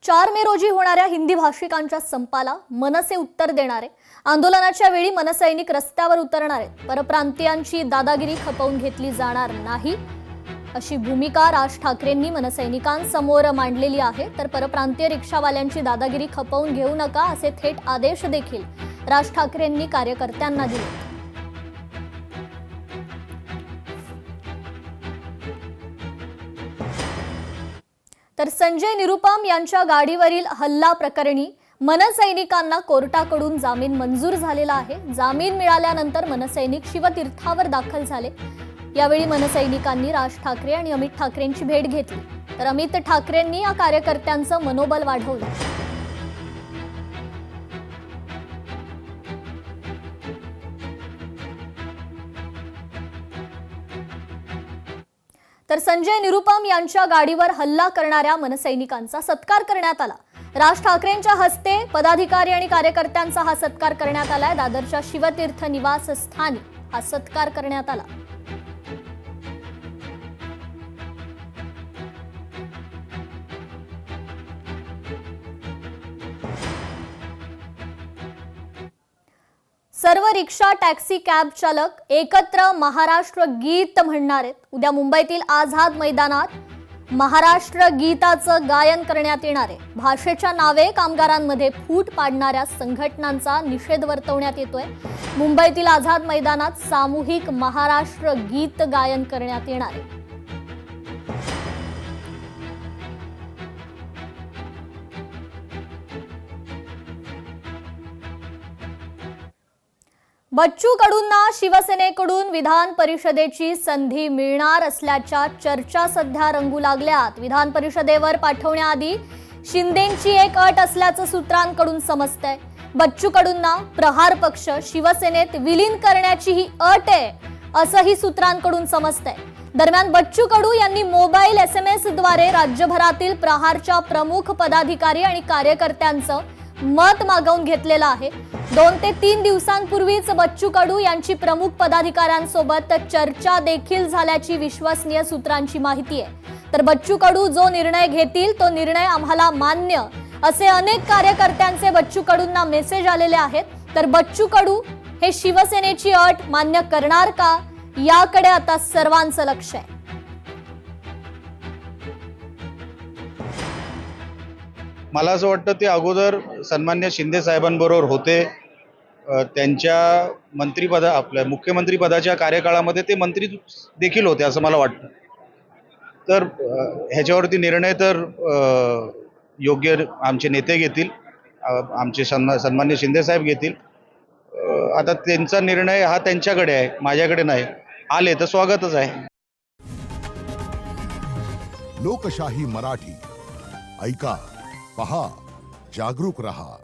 4 मे रोजी होणाऱ्या हिंदी भाषिकांच्या संपाला मनसे उत्तर देणारे आंदोलनाच्या वेळी मनसैनिक रस्त्यावर उतरणार आहेत। परप्रांतीयांची दादागिरी खपवून घेतली जाणार नाही अशी भूमिका राज ठाकरेंनी मनसैनिकांसमोर मांडलेली आहे। तर परप्रांतीय रिक्षावाल्यांची दादागिरी खपवून घेऊ नका असे थेट आदेश देखील राज ठाकरेंनी कार्यकर्त्यांना दिले। तर संजय निरुपम यांच्या गाडीवरील हल्ला प्रकरणी मनसैनिकांना कोर्टाकडून जामीन मंजूर झालेला आहे। जामीन मिळाल्यानंतर मनसैनिक शिवतीर्थावर दाखल झाले। यावेळी मनसैनिकांनी राज ठाकरे आणि अमित ठाकरेंची भेट घेतली। तर अमित ठाकरेंनी या कार्यकर्त्यांचं मनोबल वाढवलं। तर संजय निरुपम यांच्या गाडीवर हल्ला करणाऱ्या मनसैनिकांचा सत्कार करण्यात आला। राज ठाकरेंच्या हस्ते पदाधिकारी आणि कार्यकर्त्यांचा हा सत्कार करण्यात आलाय। दादरच्या शिवतीर्थ निवासस्थानी हा सत्कार करण्यात आला। सर्व रिक्षा टॅक्सी कॅब चालक एकत्र महाराष्ट्र गीत म्हणणार आहेत। उद्या मुंबईतील आझाद मैदानात महाराष्ट्र गीताचं गायन करण्यात येणार आहे। भाषेच्या नावे कामगारांमध्ये फूट पाडणाऱ्या संघटनांचा निषेध वर्तवण्यात येतोय। मुंबईतील आझाद मैदानात सामूहिक महाराष्ट्र गीत गायन करण्यात येणार आहे। बच्चू कडूंना शिवसेनेकडून विधान परिषदेची संधी मिळणार असल्याच्या चर्चा सध्या रंगू लागल्यात। विधान परिषदेवर पाठवण्याआधी शिंदेंची एक अट असल्याचं सूत्रांकडून समजतंय। बच्चू कडूंना प्रहार पक्ष शिवसेनेत विलीन करण्याची ही अट आहे असंही सूत्रांकडून समजतंय। दरम्यान बच्चू कडू यांनी मोबाईल SMS द्वारे राज्यभरातील प्रहारच्या प्रमुख पदाधिकारी आणि कार्यकर्त्यांचं मत मागवून घेतलेलं आहे। 2 ते 3 दिवसांपूर्वीच बच्चू कडू यांची प्रमुख पदाधिकाऱ्यांसोबत चर्चा देखील झाल्याची विश्वसनीय सूत्रांची माहिती आहे। तर बच्चू कडू जो निर्णय घेतील तो निर्णय आम्हाला मान्य असे अनेक कार्यकर्त्यांचे बच्चू कडूंना मेसेज आलेले आहेत। तर बच्चू कडू हे शिवसेनेची अट मान्य करणार का याकडे आता सर्वांचं लक्ष आहे। मला असं वाटतं ते अगोदर सन्मान्य शिंदे साहेबांबरोबर होते। त्यांच्या आपल्या मुख्यमंत्री पदाच्या कार्यकाळामध्ये ते मंत्री देखील होते असं मला वाटतं। तर ह्याच्यावरती निर्णय तर योग्य आमचे नेते घेतील, आमचे सन्मान्य शिंदे साहेब घेतील। आता त्यांचा निर्णय हा त्यांच्याकडे आहे, माझ्याकडे नाही। आले तर स्वागतच आहे। लोकशाही मराठी ऐका, पहा, जागरूक रहा।